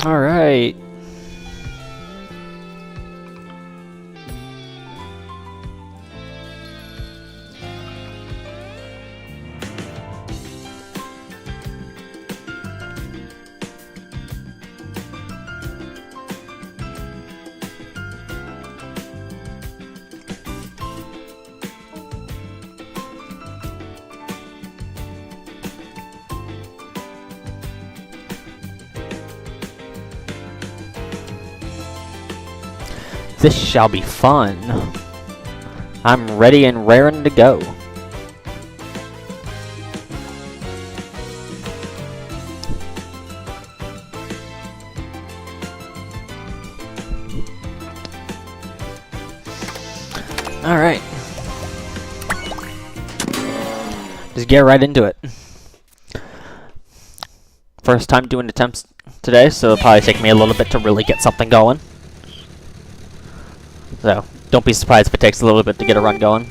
Alright. This shall be fun. I'm ready and raring to go. Alright. Just get right into it. First time doing attempts today, so it'll probably take me a little bit to really get something going. So, don't be surprised if it takes a little bit to get a run going.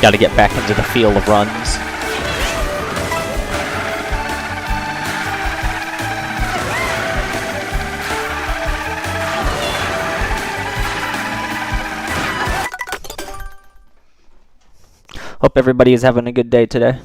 Gotta get back into the feel of runs. Hope everybody is having a good day today.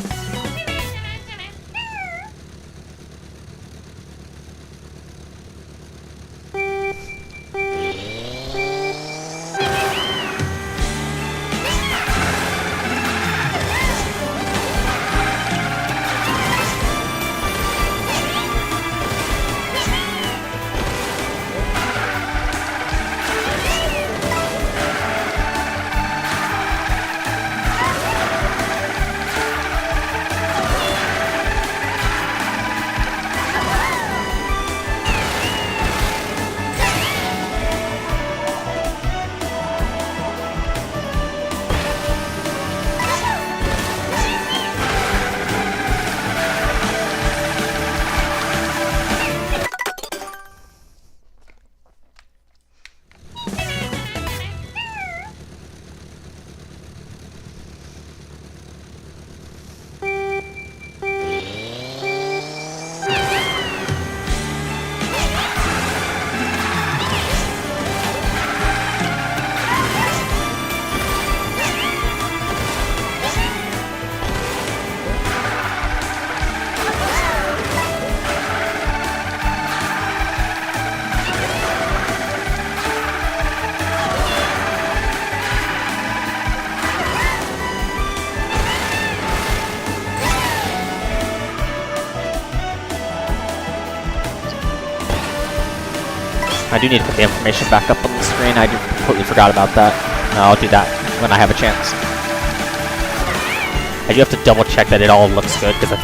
I do need to put the information back up on the screen. I completely forgot about that. No, I'll do that when I have a chance. I do have to double check that it all looks good, because I'm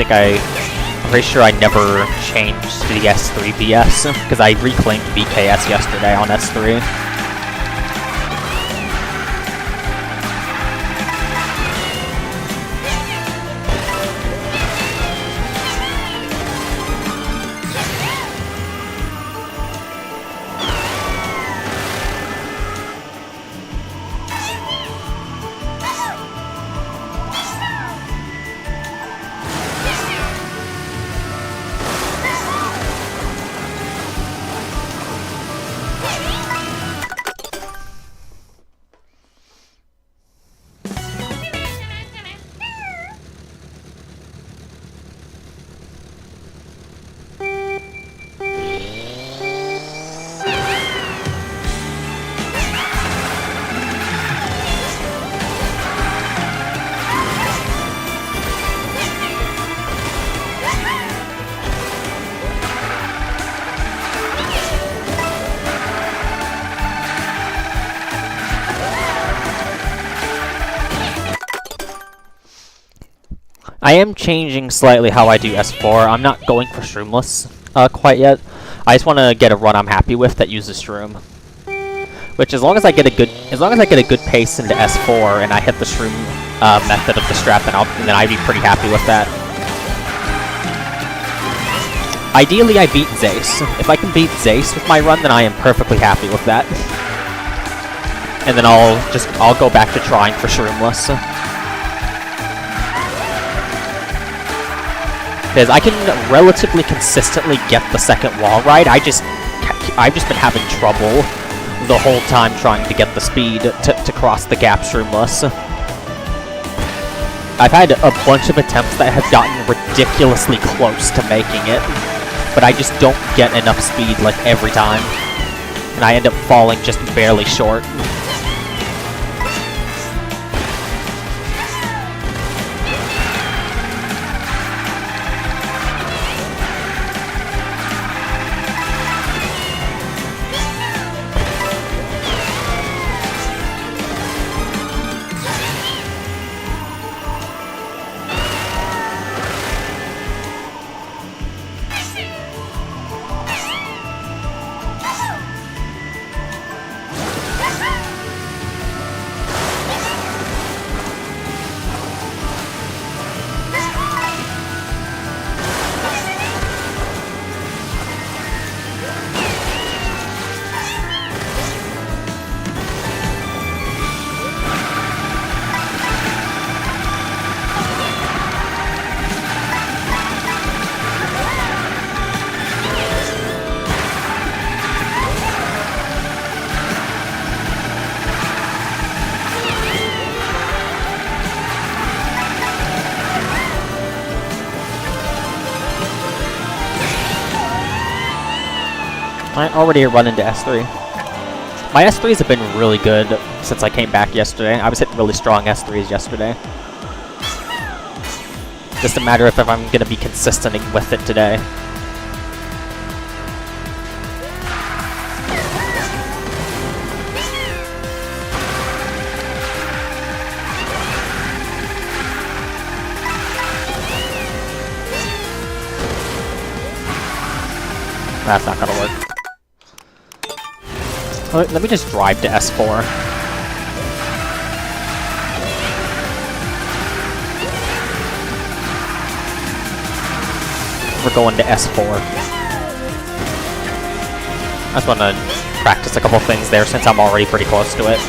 pretty sure I never changed to the S3 BS, because I reclaimed BKS yesterday on S3. I am changing slightly how I do S4. I'm not going for Shroomless quite yet. I just want to get a run I'm happy with that uses Shroom. Which, as long as I get a good pace into S4 and I hit the Shroom method of the strap, then I'd be pretty happy with that. Ideally, I beat Zace. If I can beat Zace with my run, then I am perfectly happy with that. And then I'll go back to trying for Shroomless. Because I can relatively consistently get the second wall ride. I've just been having trouble the whole time trying to get the speed to cross the gap Shroomless. I've had a bunch of attempts that have gotten ridiculously close to making it, but I just don't get enough speed like every time, and I end up falling just barely short. I already run into S3. My S3s have been really good since I came back yesterday. I was hitting really strong S3s yesterday. Just a matter of if I'm going to be consistent with it today. That's not going to work. Let me just drive to S4. We're going to S4. I just want to practice a couple things there since I'm already pretty close to it.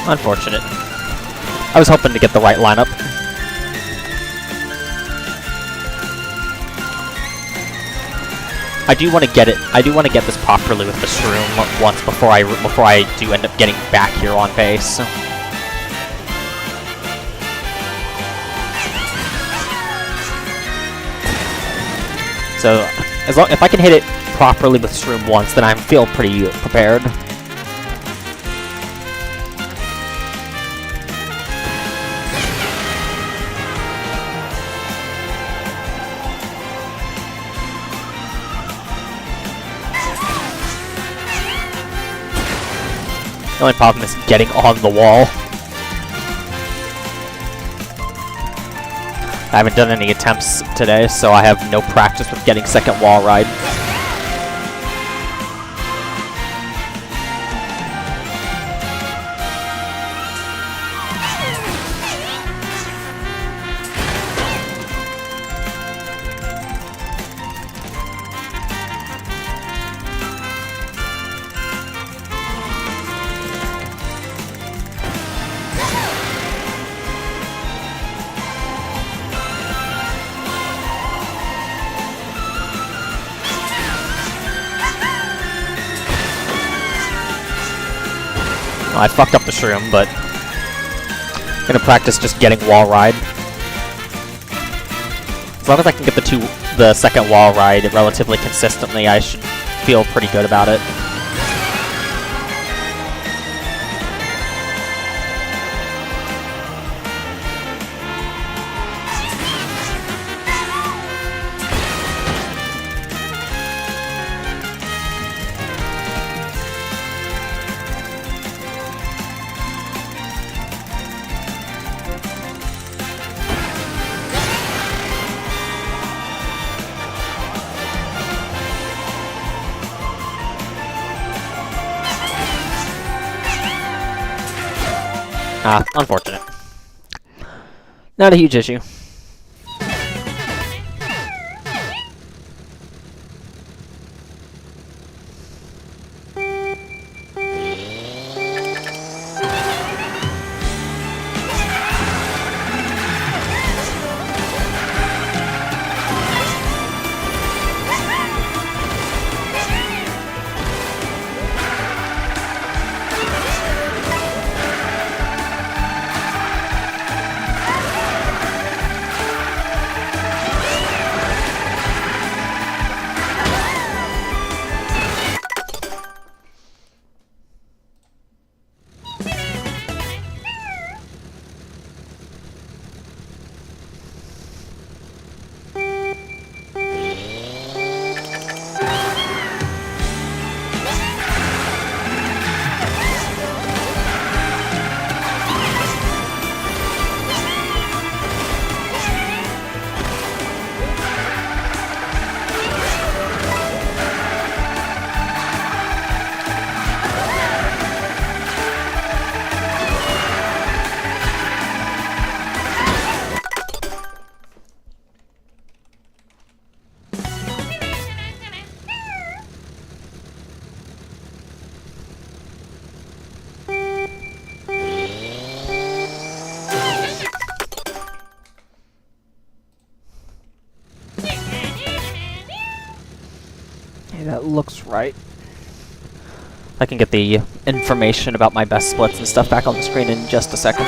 Unfortunate. I was hoping to get the right lineup. I do want to get it. I do want to get this properly with the shroom once before I do end up getting back here on base. So if I can hit it properly with shroom once, then I feel pretty prepared. The only problem is getting on the wall. I haven't done any attempts today, so I have no practice with getting second wall ride. I fucked up the shroom, but gonna practice just getting wall ride. As long as I can get the second wall ride relatively consistently, I should feel pretty good about it. Unfortunate. Not a huge issue. That looks right. I can get the information about my best splits and stuff back on the screen in just a second.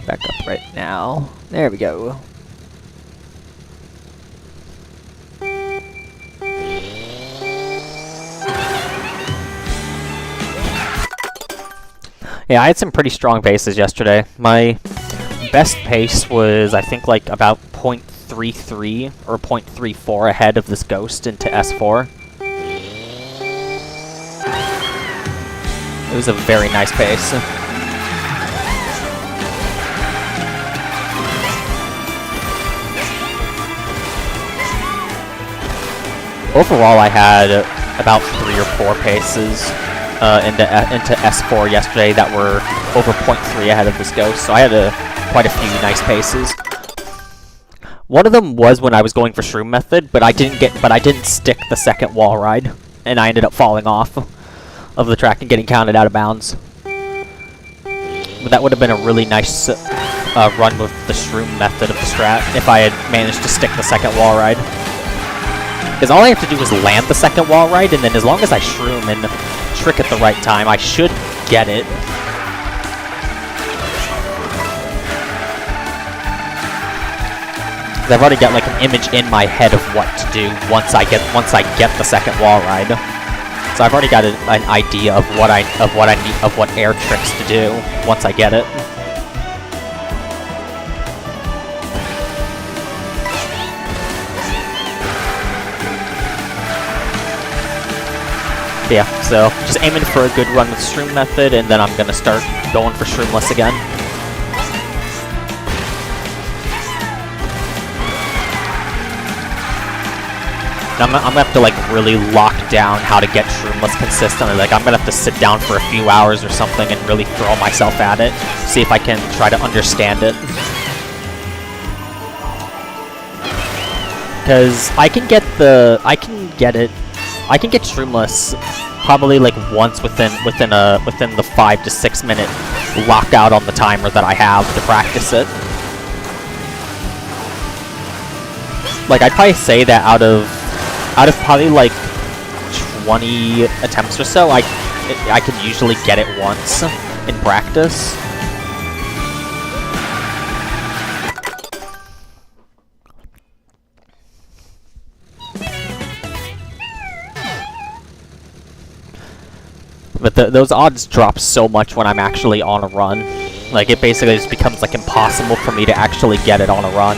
Back up right now. There we go. Yeah, I had some pretty strong paces yesterday. My best pace was, I think, like about 0.33 or 0.34 ahead of this ghost into S4. It was a very nice pace. Overall, I had about 3 or 4 paces into S4 yesterday that were over 0.3 ahead of this ghost, so I had quite a few nice paces. One of them was when I was going for shroom method, but I didn't stick the second wall ride, and I ended up falling off of the track and getting counted out of bounds. But that would have been a really nice run with the shroom method of the strat if I had managed to stick the second wall ride. Because all I have to do is land the second wall ride, and then as long as I shroom and trick at the right time, I should get it. I've already got like an image in my head of what to do once I get the second wall ride. So I've already got an idea of what air tricks to do once I get it. Yeah, so just aiming for a good run with shroom method, and then I'm gonna start going for shroomless again. I'm gonna have to like really lock down how to get shroomless consistently. Like I'm gonna have to sit down for a few hours or something and really throw myself at it, see if I can try to understand it. Because I can get shroomless probably like once within the 5 to 6 minute lock out on the timer that I have to practice it. Like, I'd probably say that out of probably like 20 attempts or so, I can usually get it once in practice. But those odds drop so much when I'm actually on a run. Like, it basically just becomes like impossible for me to actually get it on a run.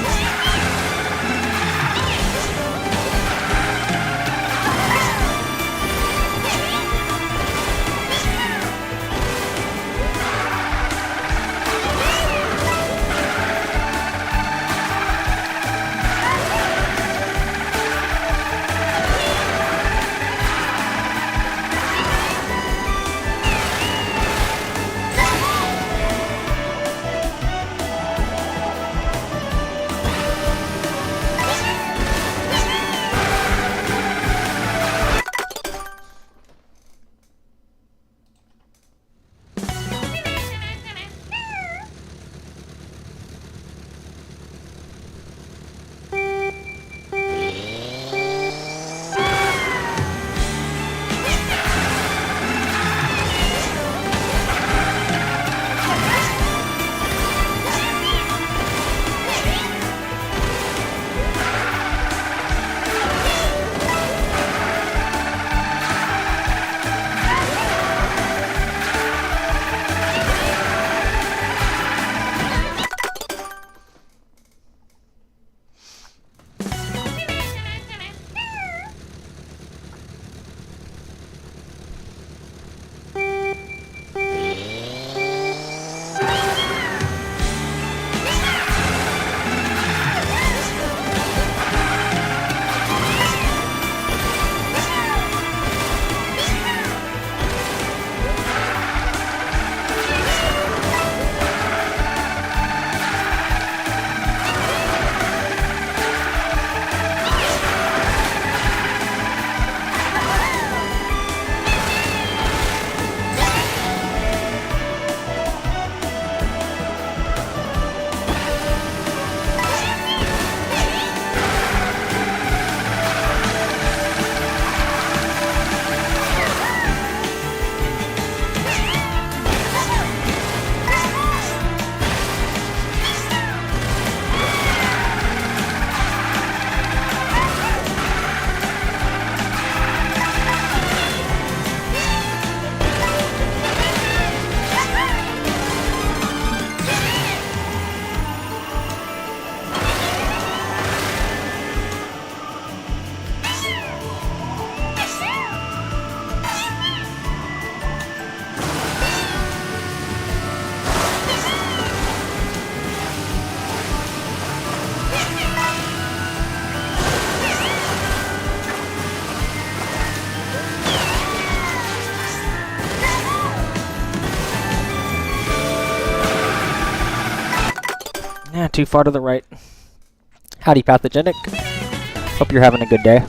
Yeah, too far to the right. Howdy, Pathogenic. Hope you're having a good day.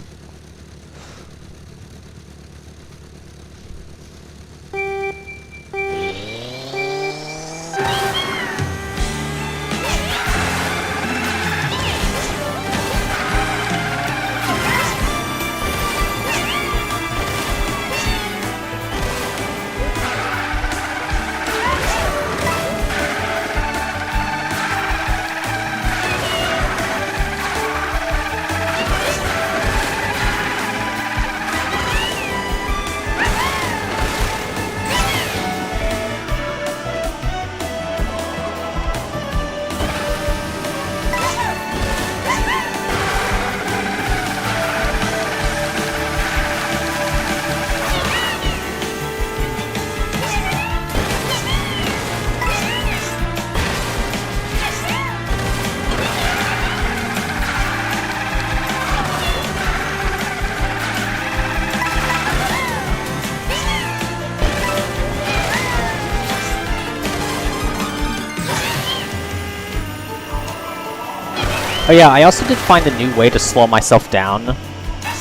Oh yeah, I also did find a new way to slow myself down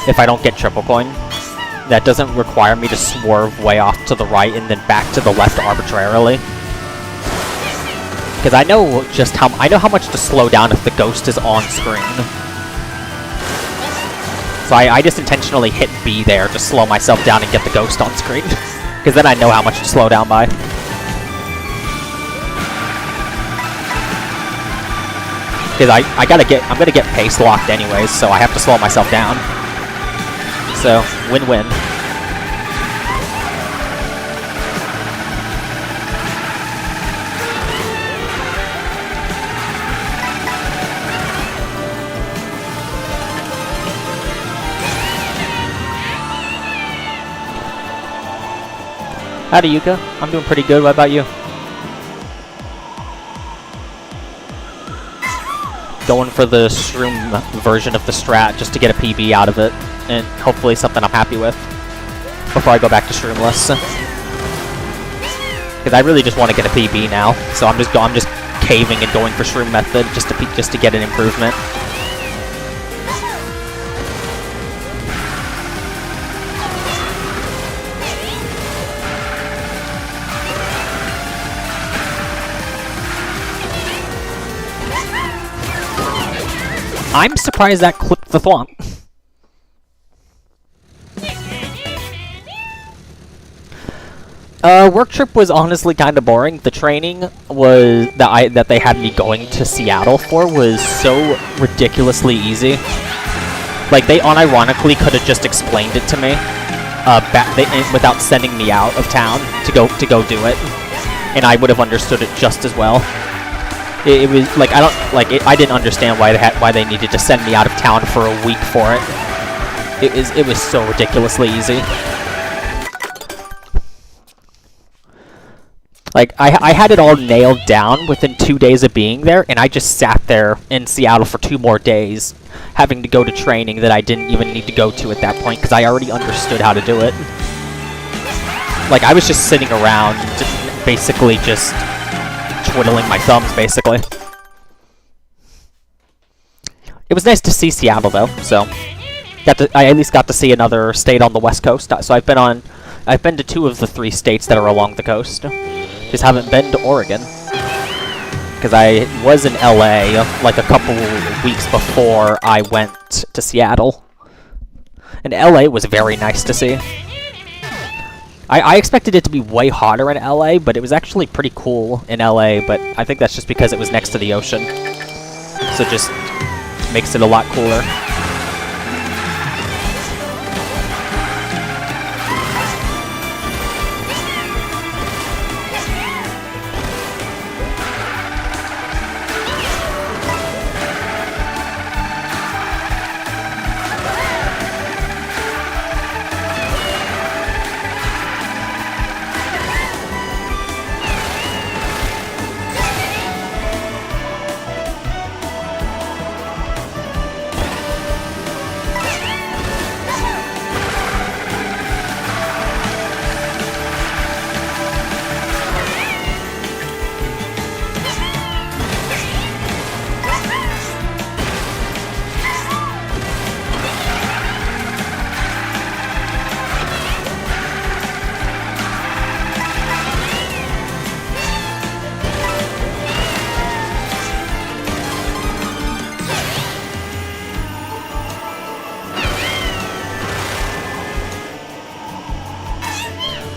if I don't get triple coin. That doesn't require me to swerve way off to the right and then back to the left arbitrarily. Because I know how much to slow down if the ghost is on screen. So I just intentionally hit B there to slow myself down and get the ghost on screen. Because then I know how much to slow down by. Because I'm gonna get pace locked anyways, so I have to slow myself down. So, win-win. Howdy, Yuka. I'm doing pretty good. What about you? Going for the shroom version of the strat just to get a PB out of it, and hopefully something I'm happy with before I go back to shroomless. Because I really just want to get a PB now, so I'm just caving and going for shroom method just to get an improvement. I'm surprised that clipped the thwomp. Work trip was honestly kind of boring. The training was that they had me going to Seattle for was so ridiculously easy. Like, they unironically could have just explained it to me, without sending me out of town to go do it, and I would have understood it just as well. It was like I didn't understand why they needed to send me out of town for a week for it. It was so ridiculously easy. Like, I had it all nailed down within 2 days of being there, and I just sat there in Seattle for 2 more days, having to go to training that I didn't even need to go to at that point, because I already understood how to do it. Like, I was just sitting around, basically just twiddling my thumbs, basically. It was nice to see Seattle, though, so I at least got to see another state on the West Coast. So I've been to 2 of the 3 states that are along the coast. Just haven't been to Oregon. Because I was in LA like a couple weeks before I went to Seattle. And LA was very nice to see. I expected it to be way hotter in LA, but it was actually pretty cool in LA, but I think that's just because it was next to the ocean. So it just makes it a lot cooler.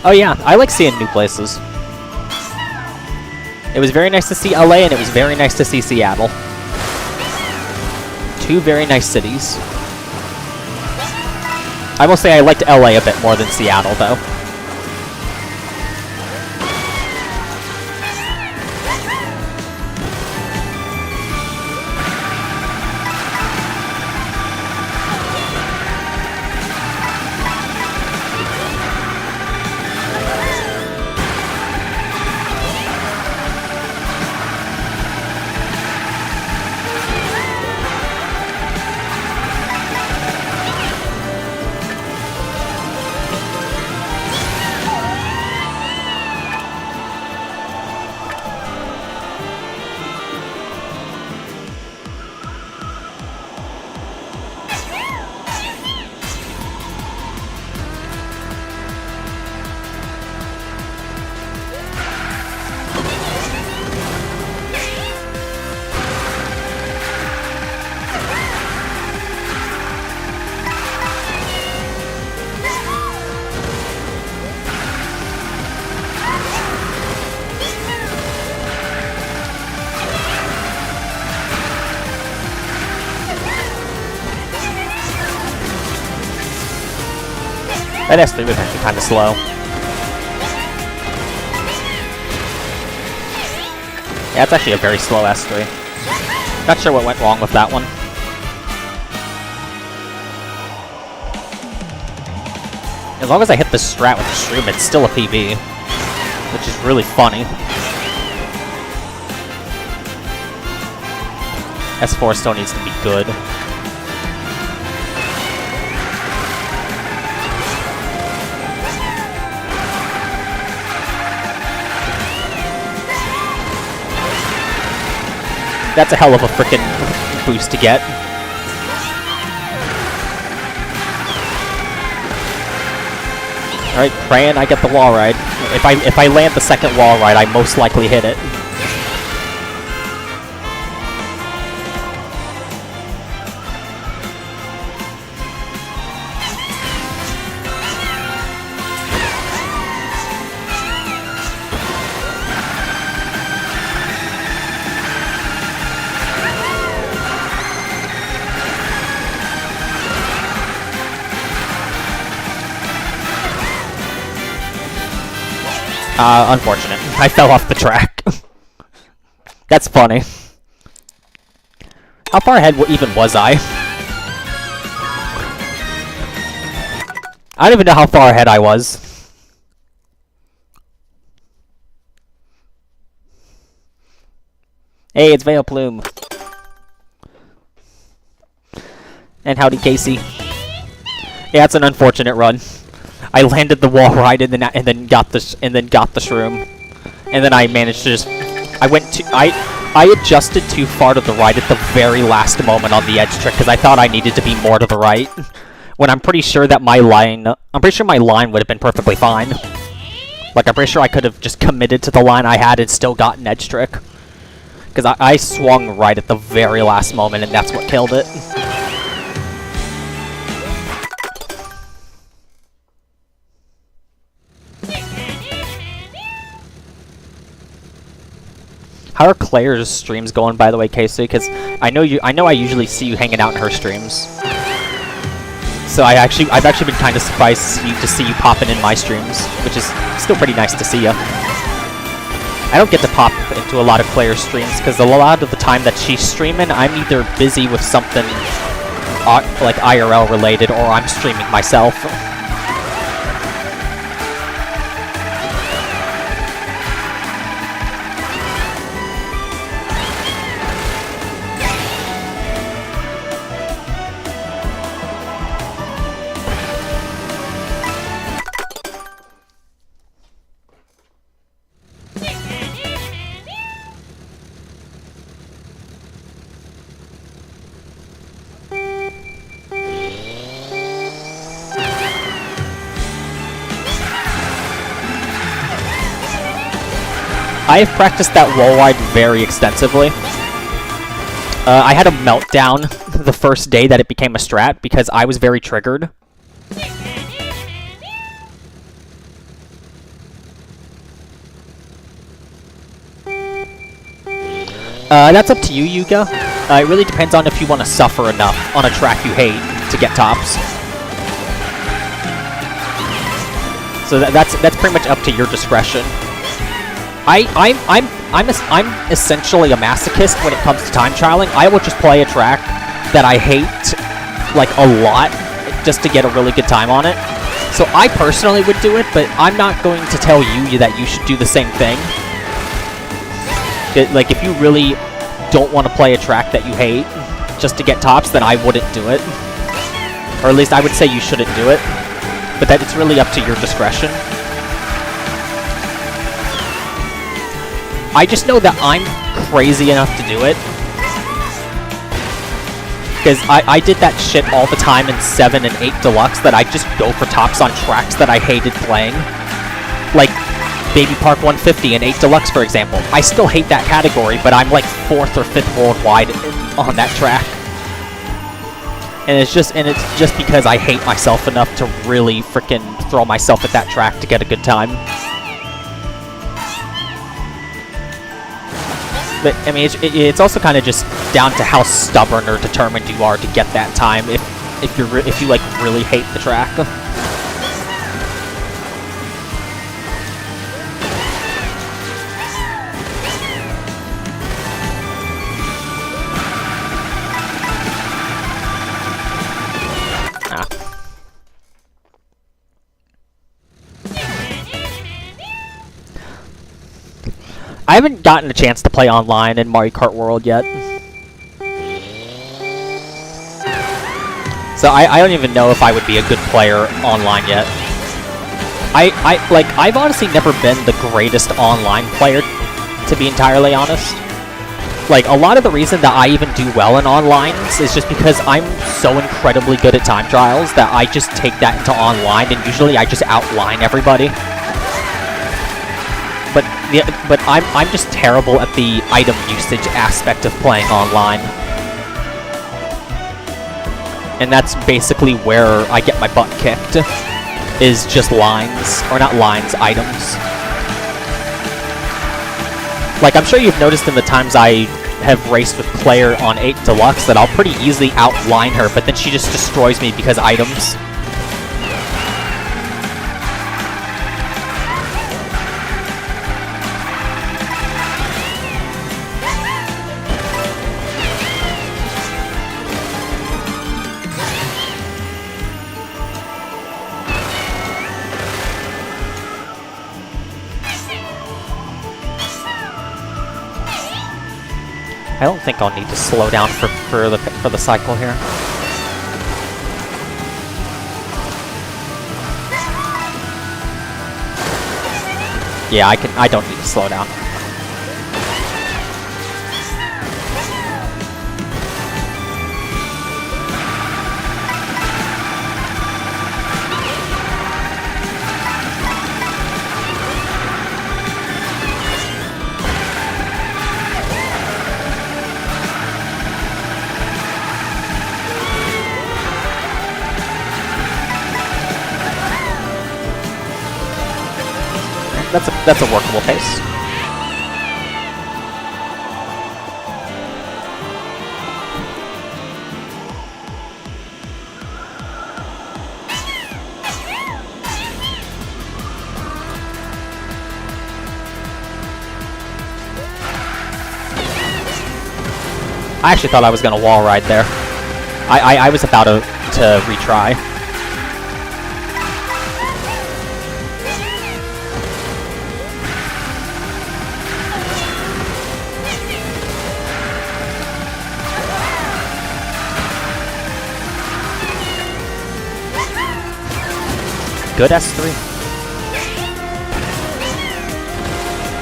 Oh yeah, I like seeing new places. It was very nice to see LA, and it was very nice to see Seattle. 2 very nice cities. I will say I liked LA a bit more than Seattle, though. That S3 was actually kind of slow. Yeah, it's actually a very slow S3. Not sure what went wrong with that one. As long as I hit the strat with the shroom, it's still a PB, which is really funny. S4 still needs to be good. That's a hell of a frickin' boost to get. Alright, praying I get the wall ride. If I land the second wall ride, I most likely hit it. Unfortunate. I fell off the track. That's funny. How far ahead even was I? I don't even know how far ahead I was. Hey, it's Veil Plume. And howdy, Casey. Yeah, it's an unfortunate run. I landed the wall ride and then got the shroom, and then I managed to just I adjusted too far to the right at the very last moment on the edge trick because I thought I needed to be more to the right. When I'm pretty sure that my line would have been perfectly fine. Like I'm pretty sure I could have just committed to the line I had and still got an edge trick. Because I swung right at the very last moment and that's what killed it. How are Claire's streams going, by the way, Casey? Because I know I usually see you hanging out in her streams. So I've actually been kind of surprised to see you popping in my streams, which is still pretty nice to see you. I don't get to pop into a lot of Claire's streams because a lot of the time that she's streaming, I'm either busy with something like IRL related, or I'm streaming myself. I have practiced that wall ride very extensively. I had a meltdown the first day that it became a strat because I was very triggered. That's up to you, Yuka. It really depends on if you want to suffer enough on a track you hate to get tops. So that's pretty much up to your discretion. I'm essentially a masochist when it comes to time trialing. I will just play a track that I hate, like, a lot, just to get a really good time on it. So I personally would do it, but I'm not going to tell you that you should do the same thing. Like, if you really don't want to play a track that you hate just to get tops, then I wouldn't do it. Or at least I would say you shouldn't do it. But that it's really up to your discretion. I just know that I'm crazy enough to do it. Because I did that shit all the time in 7 and 8 Deluxe, that I just go for tops on tracks that I hated playing. Like Baby Park 150 and 8 Deluxe, for example. I still hate that category, but I'm like 4th or 5th worldwide on that track. And it's just because I hate myself enough to really frickin' throw myself at that track to get a good time. But, I mean, it's also kind of just down to how stubborn or determined you are to get that time if you like really hate the track. I haven't gotten a chance to play online in Mario Kart World yet. So I don't even know if I would be a good player online yet. I've honestly never been the greatest online player, to be entirely honest. Like, a lot of the reason that I even do well in onlines is just because I'm so incredibly good at time trials that I just take that into online, and usually I just outline everybody. But I'm just terrible at the item usage aspect of playing online. And that's basically where I get my butt kicked, is just lines, or not lines, items. Like, I'm sure you've noticed in the times I have raced with Claire on 8 Deluxe that I'll pretty easily outline her, but then she just destroys me because items. I don't think I'll need to slow down for the cycle here. Yeah, I don't need to slow down. That's a workable pace. I actually thought I was gonna wall ride there. I was about to retry. Good S3.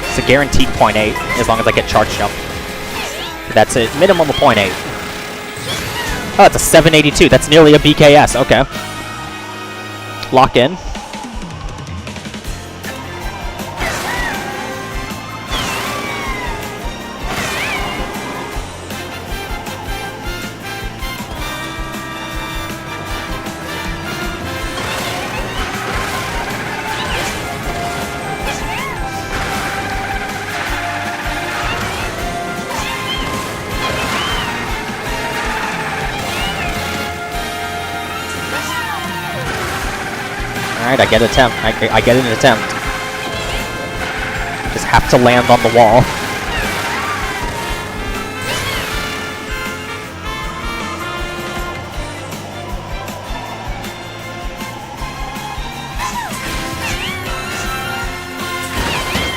It's a guaranteed 0.8 as long as I get charge jump. That's it. Minimum of 0.8. Oh, it's a 782. That's nearly a BKS. Okay. Lock in. Alright, I get an attempt. I get an attempt. Just have to land on the wall.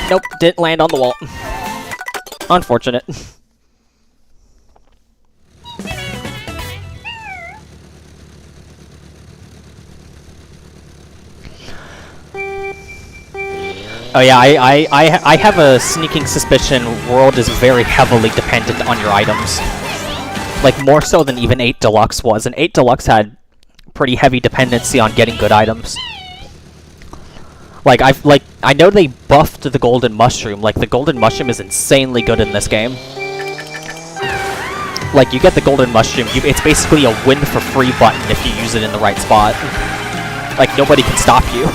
Nope, didn't land on the wall. Unfortunate. Oh yeah, I have a sneaking suspicion World is very heavily dependent on your items. Like, more so than even 8 Deluxe was, and 8 Deluxe had pretty heavy dependency on getting good items. Like, I know they buffed the Golden Mushroom. Like, the Golden Mushroom is insanely good in this game. Like, you get the Golden Mushroom, it's basically a win for free button if you use it in the right spot. Like, nobody can stop you.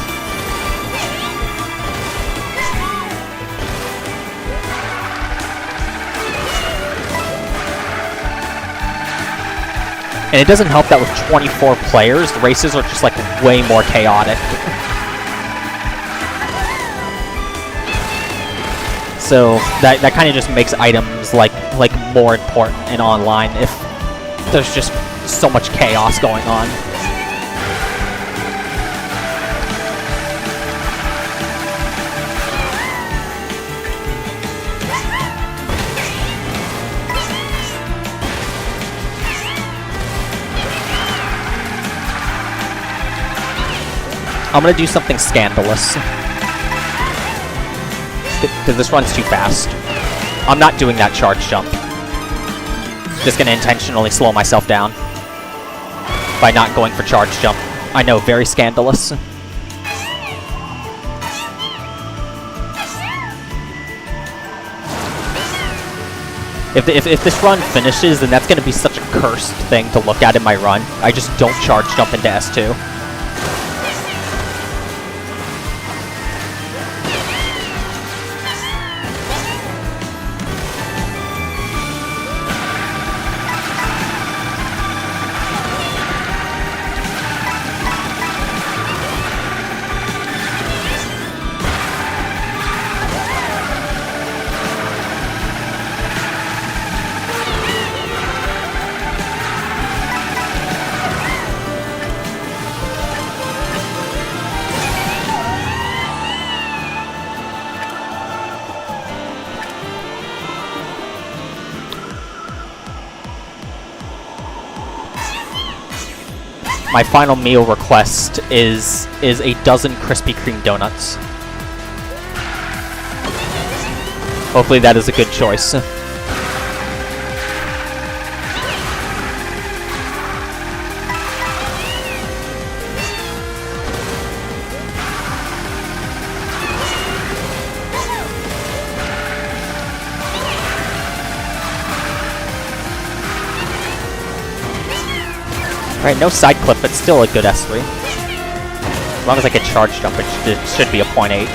And it doesn't help that with 24 players, the races are just, like, way more chaotic. So, that kind of just makes items, like more important in online if there's just so much chaos going on. I'm gonna do something scandalous. Because this run's too fast. I'm not doing that charge jump. Just gonna intentionally slow myself down by not going for charge jump. I know, very scandalous. If this run finishes, then that's gonna be such a cursed thing to look at in my run. I just don't charge jump into S2. My final meal request is a dozen Krispy Kreme donuts. Hopefully that is a good choice. Alright, no side clip, but still a good S3. As long as I get charge jump, it should be a 0.8.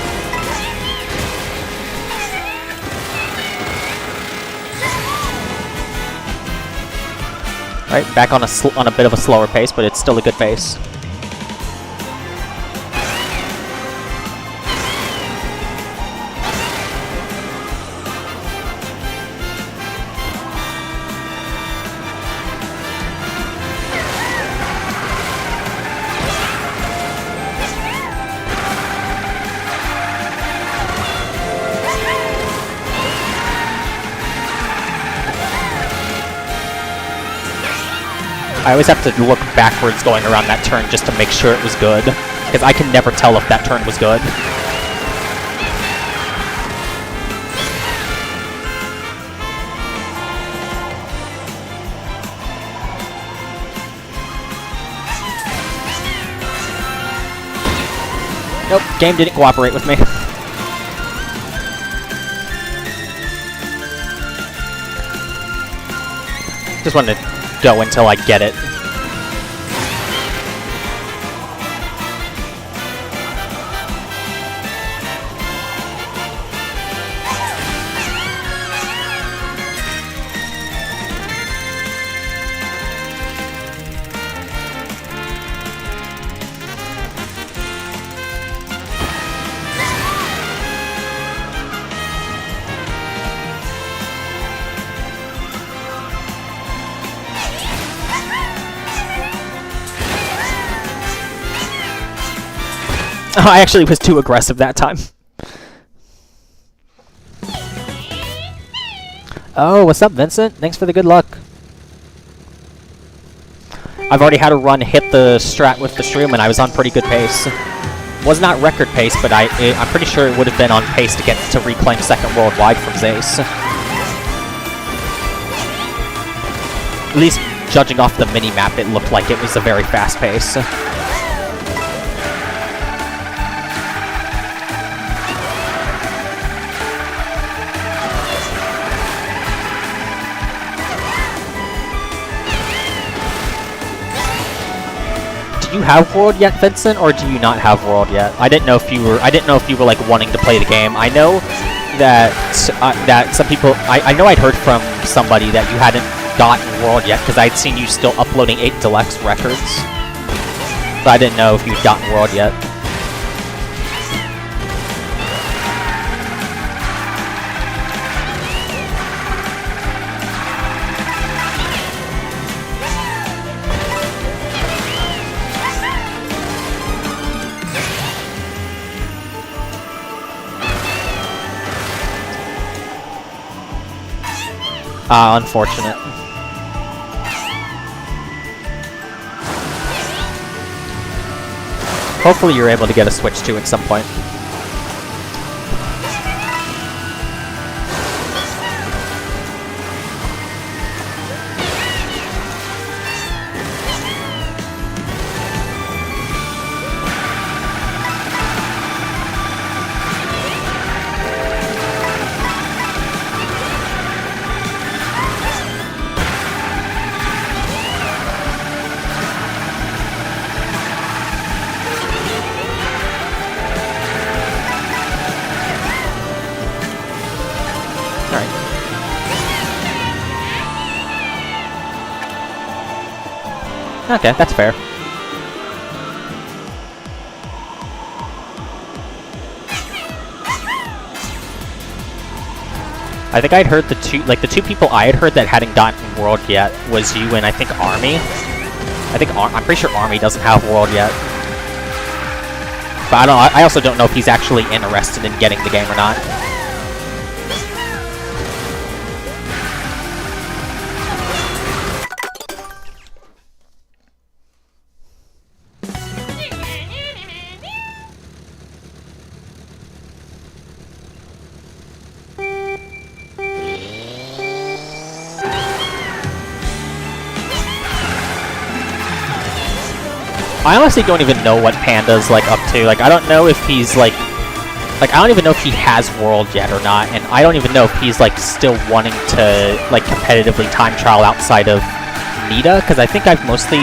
Alright, back on a bit of a slower pace, but it's still a good pace. I always have to look backwards going around that turn just to make sure it was good, because I can never tell if that turn was good. Nope, game didn't cooperate with me. Just wanted to go until I get it. Oh, I actually was too aggressive that time. Oh, what's up, Vincent? Thanks for the good luck. I've already had a run hit the strat with the shroom, and I was on pretty good pace. Was not record pace, but I'm pretty sure it would have been on pace to get to reclaim second worldwide from Zace. At least judging off the mini-map, it looked like it was a very fast pace. Do you have World yet, Vincent, or do you not have World yet? I didn't know if you were like wanting to play the game. I know that that some people. I know I'd heard from somebody that you hadn't gotten World yet because I'd seen you still uploading 8 Deluxe records. But I didn't know if you'd gotten World yet. Unfortunate. hopefully you're able to get a Switch to at some point. Okay, that's fair. I think I'd heard the two people I had heard that hadn't gotten World yet was you and I think Army. I'm pretty sure Army doesn't have World yet. But I also don't know if he's actually interested in getting the game or not. I honestly don't even know what Panda's like up to. Like, I don't know if he's like I don't even know if he has World yet or not, and I don't even know if he's like still wanting to like competitively time trial outside of Nita, because I think I've mostly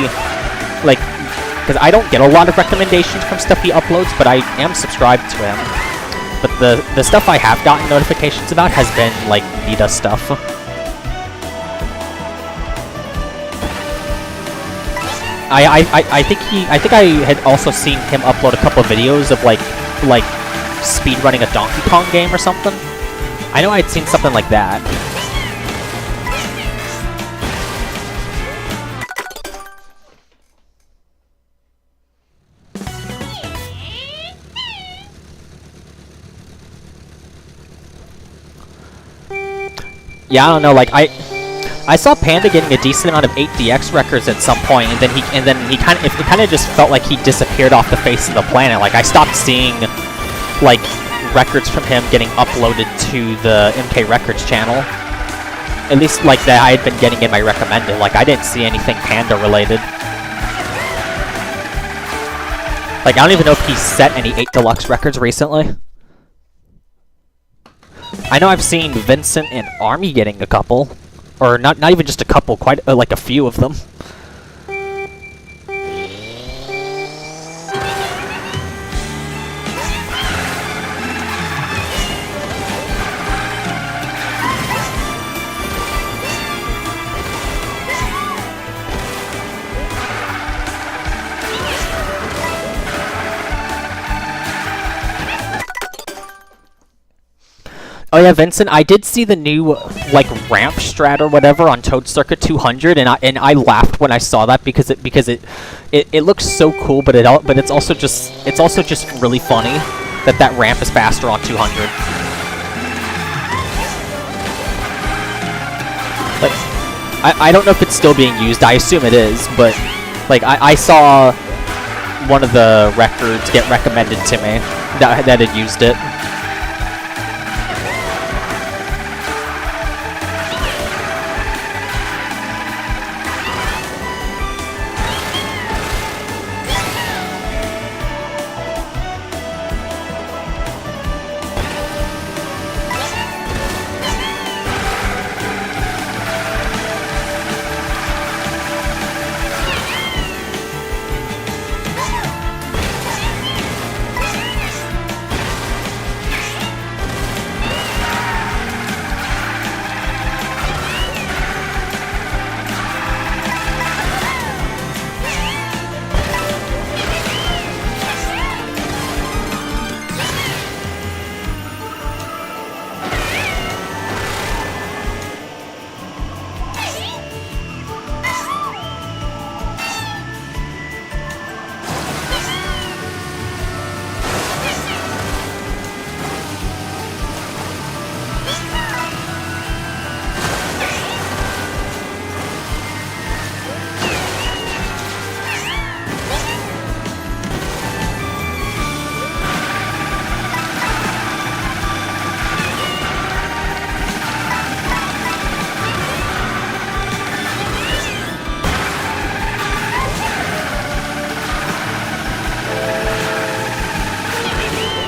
like, because I don't get a lot of recommendations from stuff he uploads, but I am subscribed to him. But the stuff I have gotten notifications about has been like Nita stuff. I think I had also seen him upload a couple of videos of like speedrunning a Donkey Kong game or something. I know I'd seen something like that. Yeah, I don't know, like I saw Panda getting a decent amount of 8DX records at some point, and then it kind of just felt like he disappeared off the face of the planet. Like I stopped seeing like records from him getting uploaded to the MK Records channel. At least like that I had been getting in my recommended. Like I didn't see anything Panda related. Like I don't even know if he's set any 8 Deluxe records recently. I know I've seen Vincent and Army getting a couple. Or not even just a couple, quite like a few of them. Oh yeah, Vincent, I did see the new like ramp strat or whatever on Toad Circuit 200, and I laughed when I saw that because it looks so cool, but it's also just really funny that ramp is faster on 200. Like I don't know if it's still being used. I assume it is, but like I saw one of the records get recommended to me that had used it.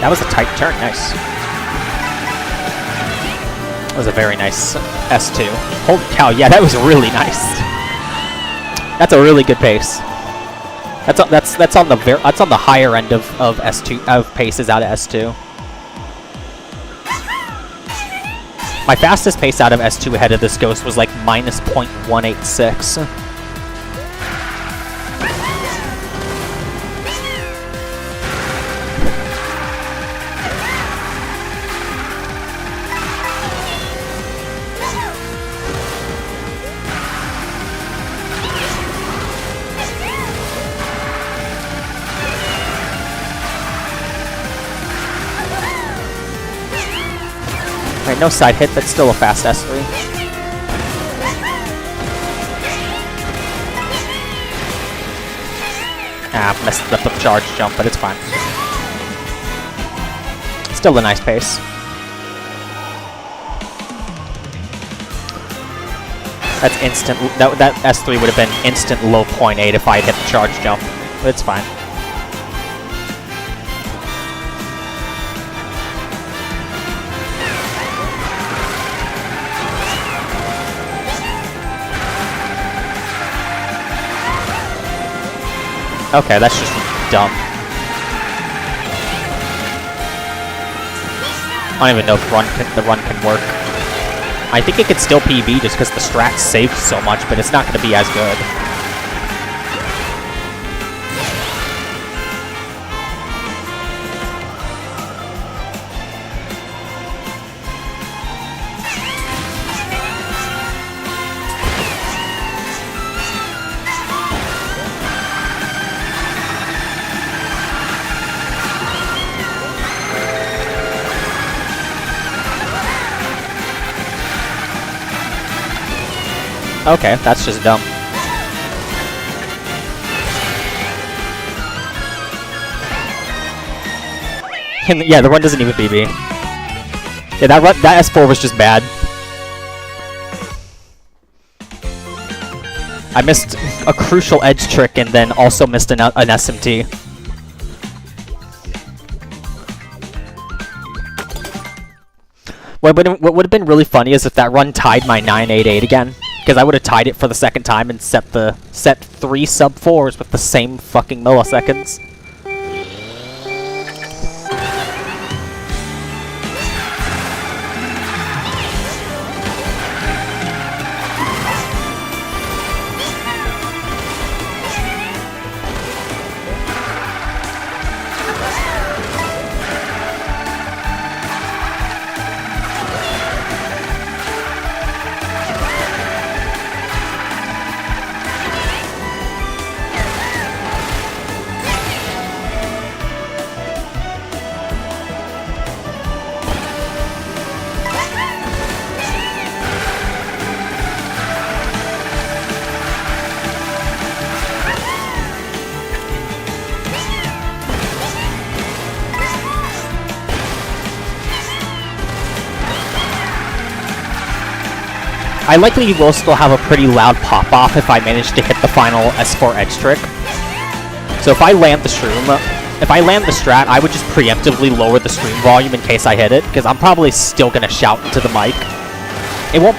That was a tight turn, nice. That was a very nice S2. Holy cow, yeah, that was really nice. That's a really good pace. That's on the higher end of S2 of paces out of S2. My fastest pace out of S2 ahead of this Ghost was like minus .186. Alright, no side hit, but still a fast S3. Ah, messed up the charge jump, but it's fine. Still a nice pace. That's instant. That S3 would have been instant low 0.8 if I had hit the charge jump, but it's fine. Okay, that's just dumb. I don't even know if the run can work. I think it could still PB just because the strat saved so much, but it's not going to be as good. Okay, that's just dumb. And yeah, the run doesn't even BB. Yeah, that S4 was just bad. I missed a crucial edge trick and then also missed an SMT. What would have been really funny is if that run tied my 988 again. Because I would have tied it for the second time and set 3 sub-4s with the same fucking milliseconds. I likely will still have a pretty loud pop-off if I manage to hit the final S4 edge trick. So if I land the strat, I would just preemptively lower the stream volume in case I hit it, because I'm probably still gonna shout into the mic. It won't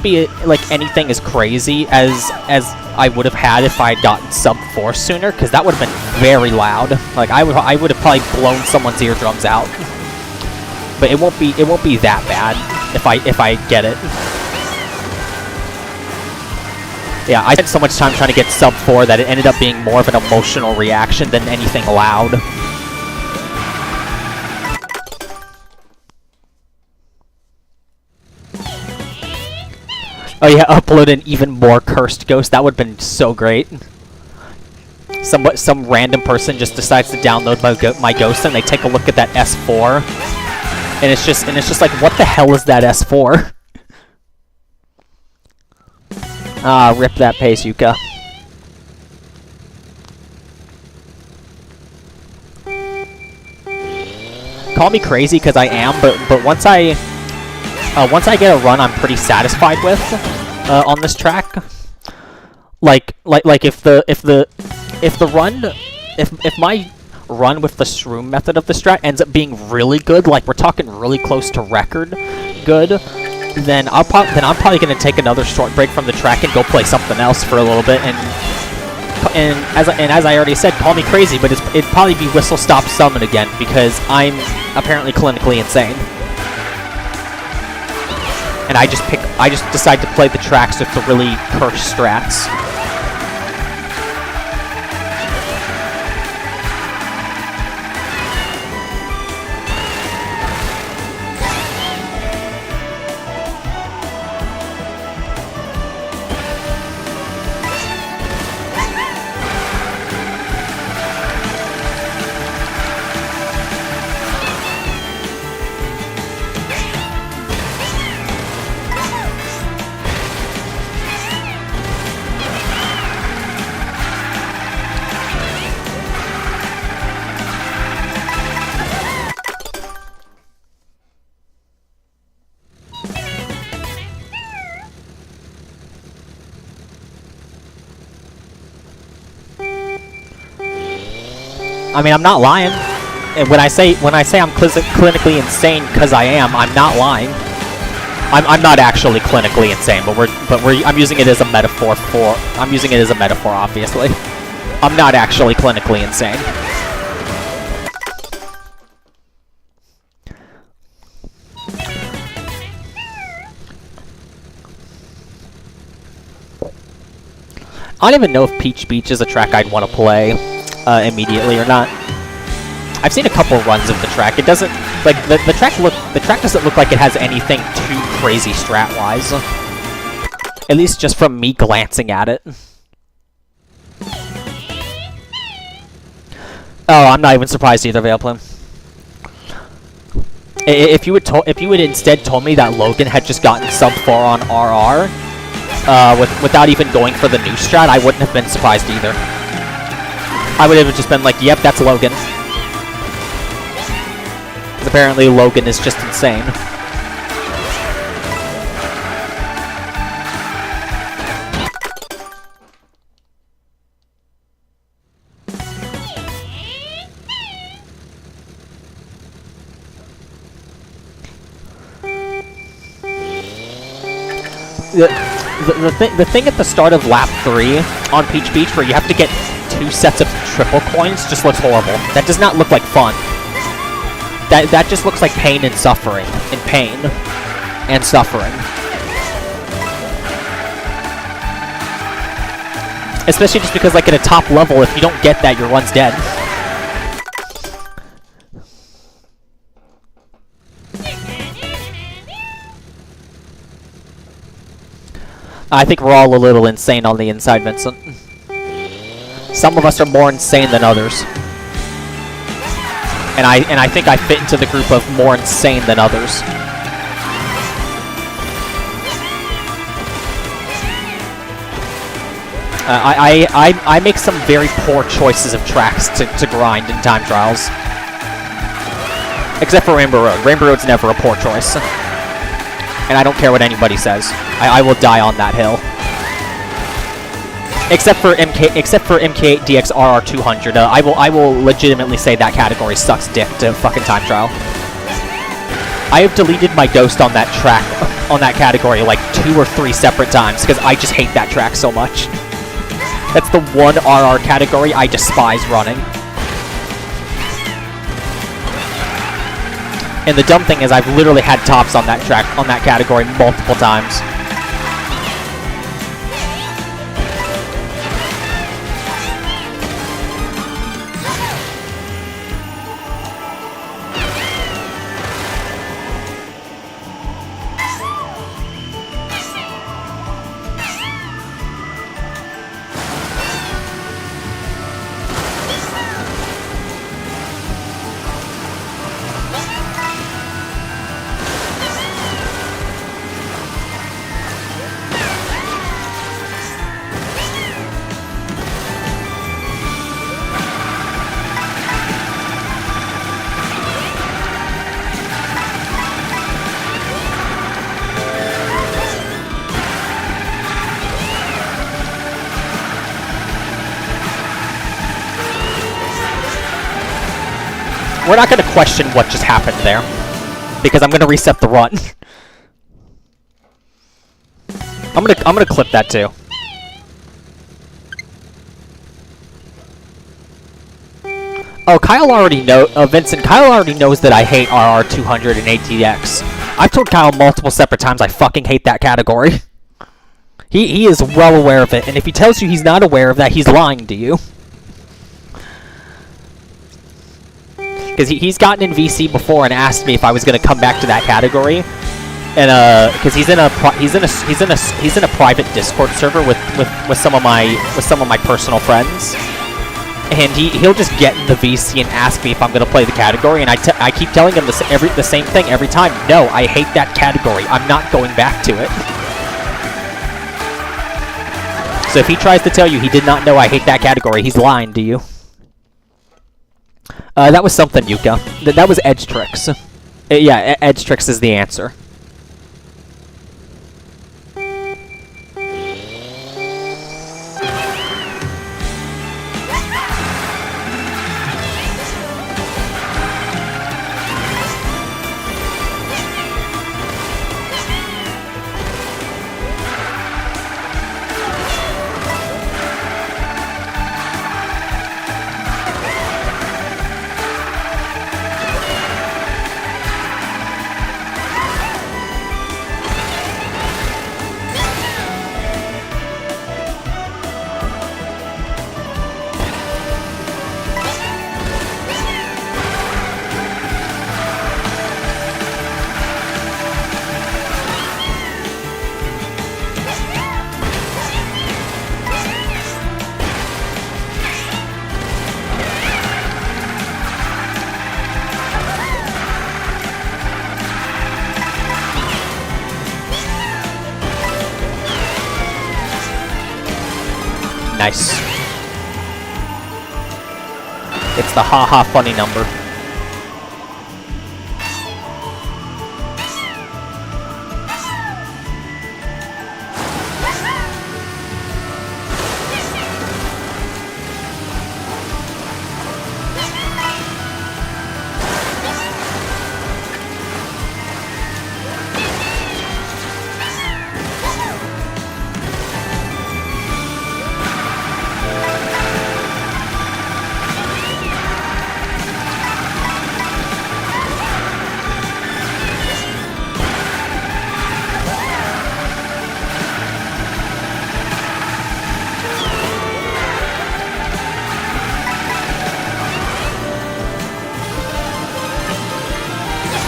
be like anything as crazy as I would have had if I had gotten sub 4 sooner, because that would have been very loud. Like I would have probably blown someone's eardrums out. But it won't be that bad if I get it. Yeah, I spent so much time trying to get sub 4 that it ended up being more of an emotional reaction than anything loud. Oh yeah, upload an even more cursed Ghost. That would have been so great. Some random person just decides to download my Ghost and they take a look at that S4. And it's just like, what the hell is that S4? Ah, rip that pace, Yuka. Call me crazy, because I am, but once I get a run I'm pretty satisfied with on this track, like if my run with the shroom method of the strat ends up being really good, like we're talking really close to record good, then I'm probably gonna take another short break from the track and go play something else for a little bit. And as I already said, call me crazy, but it'd probably be Whistle Stop Summon again because I'm apparently clinically insane. And I just decide to play the tracks with the really cursed strats. I mean, I'm not lying. And when I say I'm clinically insane, because I am, I'm not lying. I'm not actually clinically insane, but I'm using it as a metaphor obviously. I'm not actually clinically insane. I don't even know if Peach Beach is a track I'd want to play immediately or not. I've seen a couple runs of the track. It doesn't like the track doesn't look like it has anything too crazy strat-wise. At least just from me glancing at it. Oh, I'm not even surprised either, Veilplin. If you had instead told me that Logan had just gotten sub 4 on RR, without even going for the new strat, I wouldn't have been surprised either. I would have just been like, yep, that's Logan. Because apparently Logan is just insane. The thing at the start of lap 3 on Peach Beach where you have to get 2 sets of triple coins just looks horrible. That does not look like fun. That just looks like pain and suffering. And pain. And suffering. Especially just because, like, at a top level, if you don't get that, your run's dead. I think we're all a little insane on the inside, Vincent. Some of us are more insane than others. And I think I fit into the group of more insane than others. I make some very poor choices of tracks to grind in time trials. Except for Rainbow Road. Rainbow Road's never a poor choice. And I don't care what anybody says. I will die on that hill. Except for MK8 DX RR200, I will legitimately say that category sucks dick to fucking time trial. I have deleted my ghost on that track, on that category, like 2 or 3 separate times, because I just hate that track so much. That's the one RR category I despise running. And the dumb thing is I've literally had tops on that track, on that category multiple times. we're not gonna question what just happened there, because I'm gonna reset the run. I'm gonna clip that too. Oh, Kyle already Vincent, Kyle already knows that I hate RR200 and ATX. I've told Kyle multiple separate times I fucking hate that category. He is well aware of it, and if he tells you he's not aware of that, he's lying to you. Because he's gotten in VC before and asked me if I was going to come back to that category, and because he's in a private Discord server with some of my personal friends, and he'll just get in the VC and ask me if I'm going to play the category, and I keep telling him the same thing every time. No, I hate that category. I'm not going back to it. So if he tries to tell you he did not know I hate that category, he's lying to you. That was something, Yuka. That was Edge Tricks. Yeah, Edge Tricks is the answer. Nice. It's the haha funny number.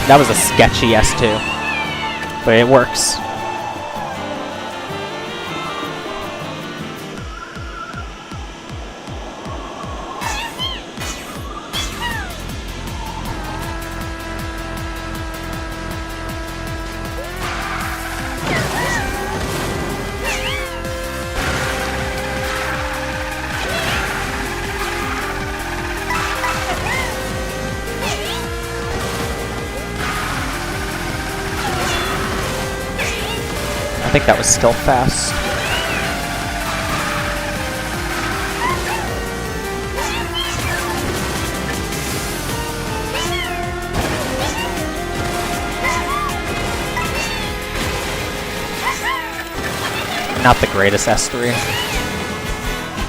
That was a sketchy S2, but it works. I think that was still fast. Not the greatest S3.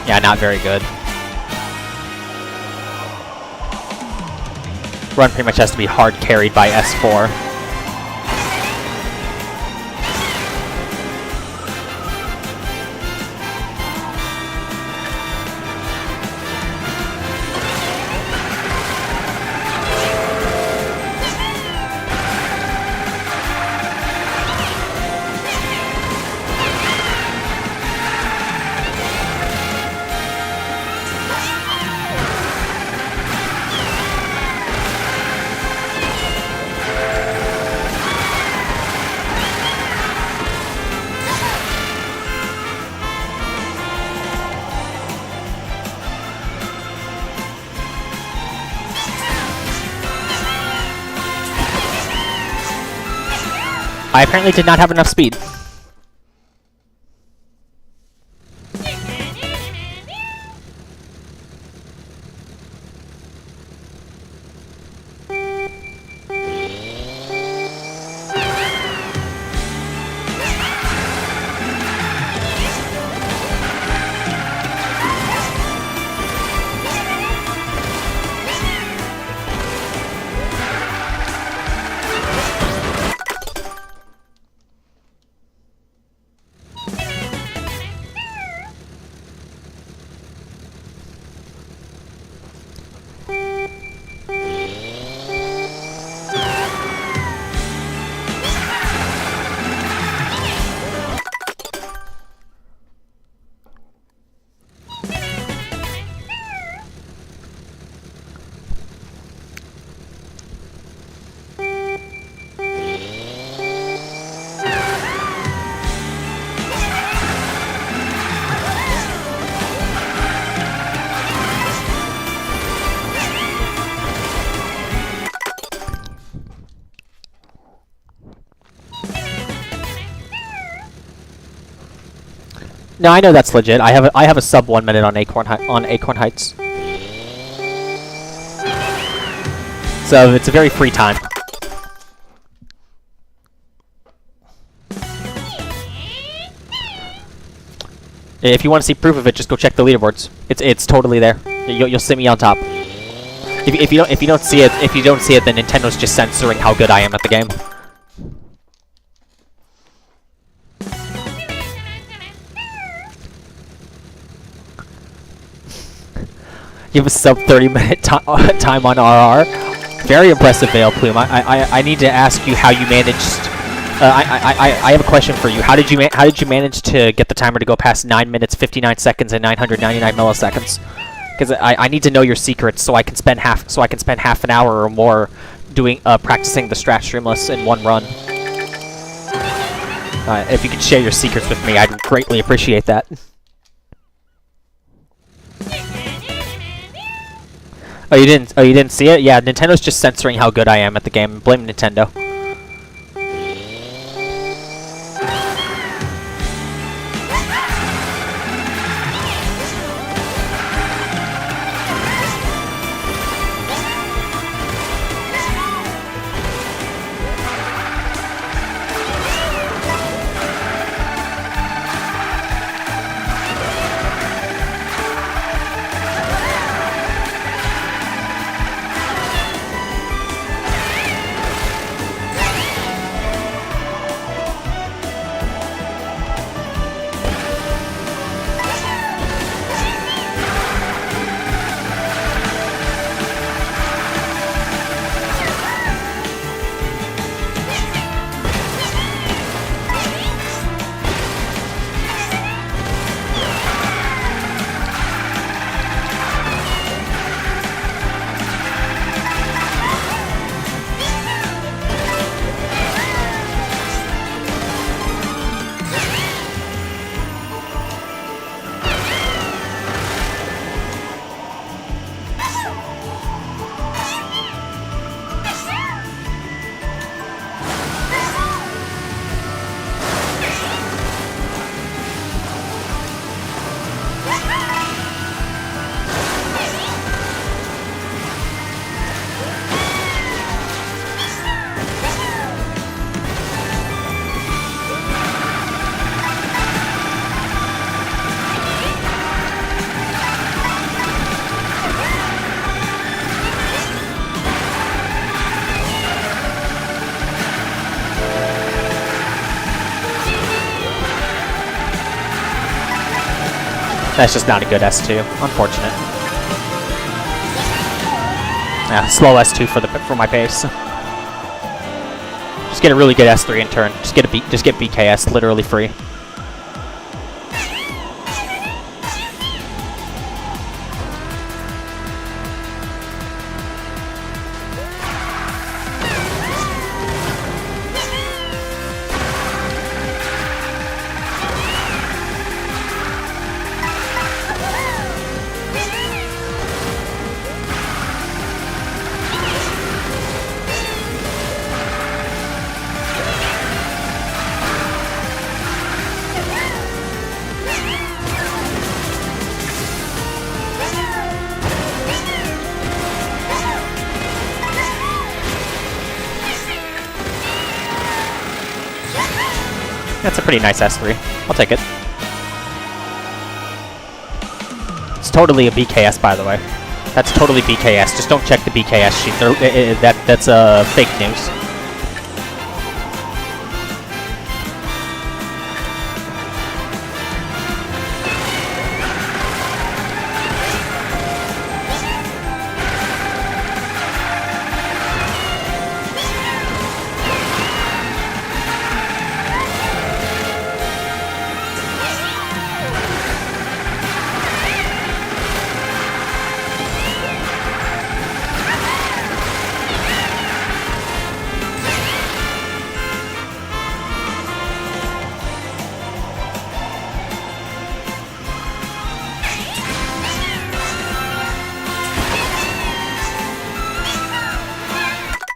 Yeah, not very good. Run pretty much has to be hard carried by S4. I apparently did not have enough speed. No, I know that's legit. I have a sub 1 minute on Acorn Heights. So it's a very free time. If you want to see proof of it, just go check the leaderboards. It's totally there. You'll see me on top. If you don't see it, then Nintendo's just censoring how good I am at the game. You have a sub 30-minute time on RR. Very impressive, Veil Plume. I need to ask you how you managed. I have a question for you. How did you manage to get the timer to go past 9 minutes 59 seconds and 999 milliseconds? Because I need to know your secrets so I can spend half an hour or more doing practicing the strat streamless in one run. If you could share your secrets with me, I'd greatly appreciate that. Oh, you didn't see it? Yeah, Nintendo's just censoring how good I am at the game. Blame Nintendo. That's just not a good S2. Unfortunate. Yeah, slow S2 for my pace. Just get a really good S3 in turn. Just get BKS literally free. That's a pretty nice S3. I'll take it. It's totally a BKS, by the way. That's totally BKS. Just don't check the BKS sheet. That's fake news.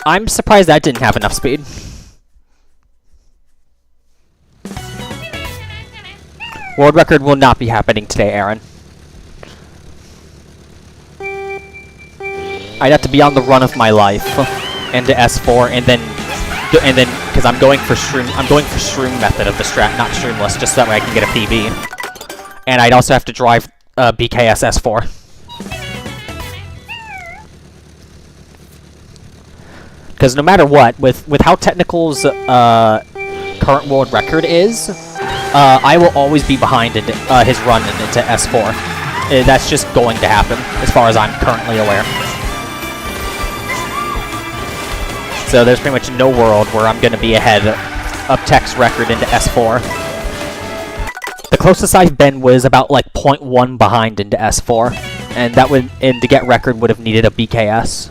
I'm surprised that didn't have enough speed. World record will not be happening today, Aaron. I'd have to be on the run of my life into S4, and then because I'm going for shroom method of the strat, not shroomless, just so that way I can get a PB. And I'd also have to drive BKS S4. Because no matter what, with how Technical's current world record is, I will always be behind in his run into S4. That's just going to happen, as far as I'm currently aware. So there's pretty much no world where I'm going to be ahead of Tech's record into S4. The closest I've been was about like 0.1 behind into S4, and to get record would have needed a BKS.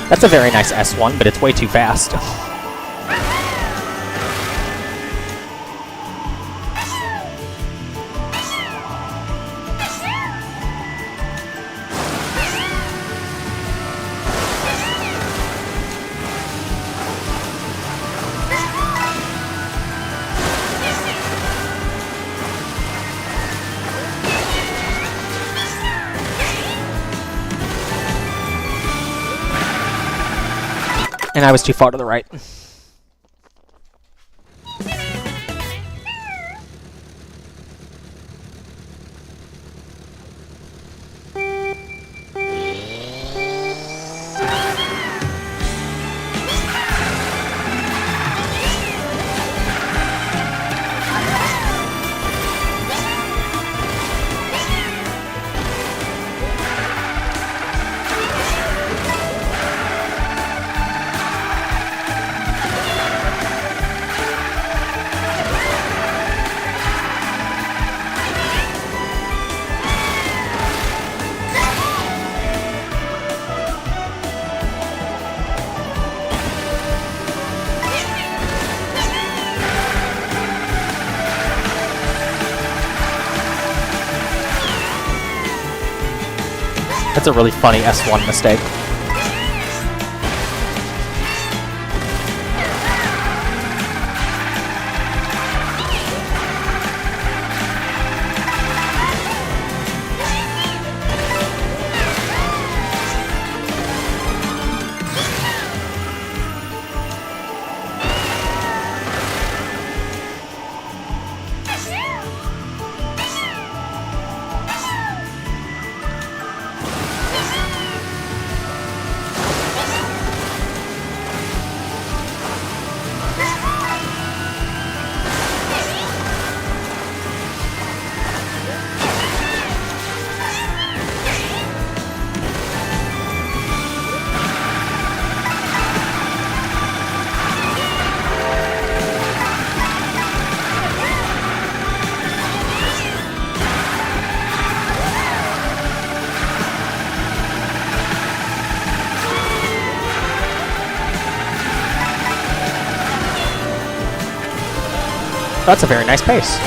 That's a very nice S1, but it's way too fast. And I was too far to the right. That's a really funny S1 mistake. That's a very nice pace.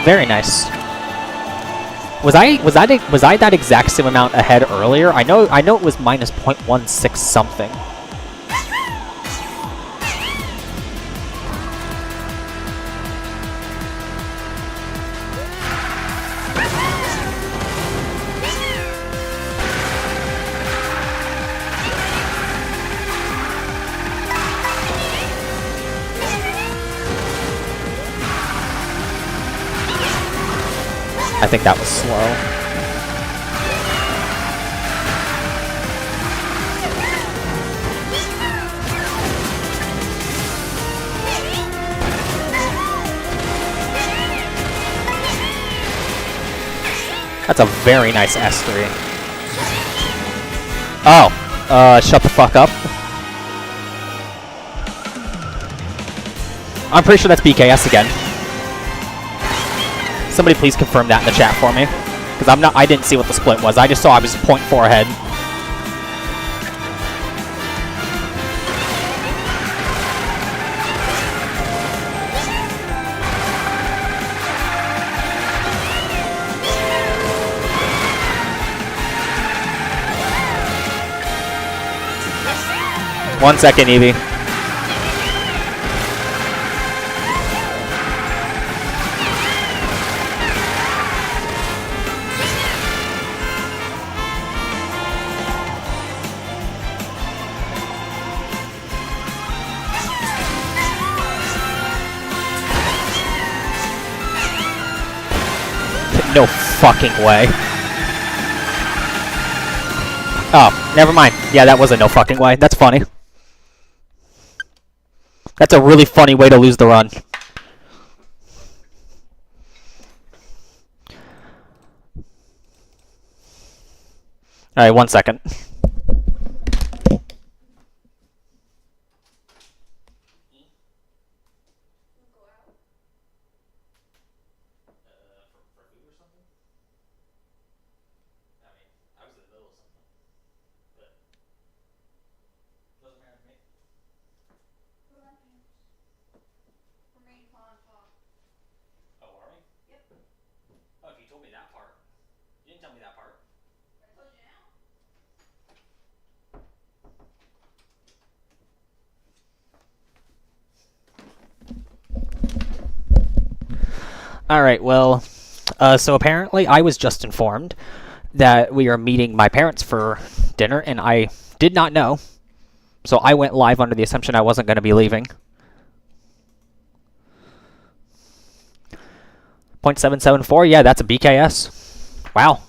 Very nice. Was I that exact same amount ahead earlier? I know it was minus 0.16 something. I think that was slow. That's a very nice S3. Oh, shut the fuck up. I'm pretty sure that's BKS again. Somebody please confirm that in the chat for me. Because I didn't see what the split was. I just saw I was 0.4 ahead. One second, Evie. No fucking way. Oh, never mind. Yeah, that was a no fucking way. That's funny. That's a really funny way to lose the run. Alright, 1 second. Alright, well, so apparently I was just informed that we are meeting my parents for dinner, and I did not know. So I went live under the assumption I wasn't going to be leaving. 0.774, yeah, that's a BKS. Wow.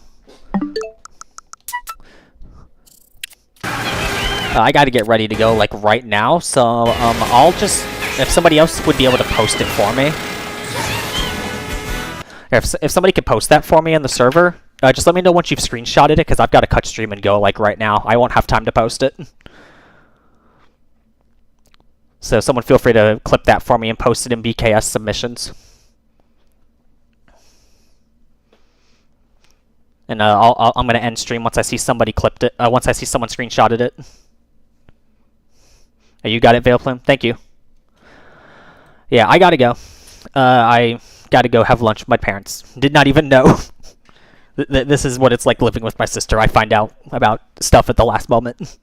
I got to get ready to go, like, right now, so I'll just... If somebody else would be able to post it for me... If somebody could post that for me on the server, just let me know once you've screenshotted it, because I've got to cut stream and go, like, right now. I won't have time to post it. So someone feel free to clip that for me and post it in BKS submissions. And I'm going to end stream once I see somebody clipped it, once I see someone screenshotted it. Oh, you got it, Veilplum? Thank you. Yeah, I got to go. I got to go have lunch with my parents. Did not even know. This is what it's like living with my sister. I find out about stuff at the last moment.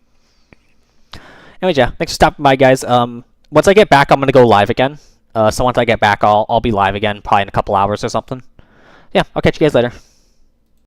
Anyways, yeah, thanks for stopping by, guys. Once I get back, I'm going to go live again. So once I get back, I'll be live again, probably in a couple hours or something. Yeah, I'll catch you guys later.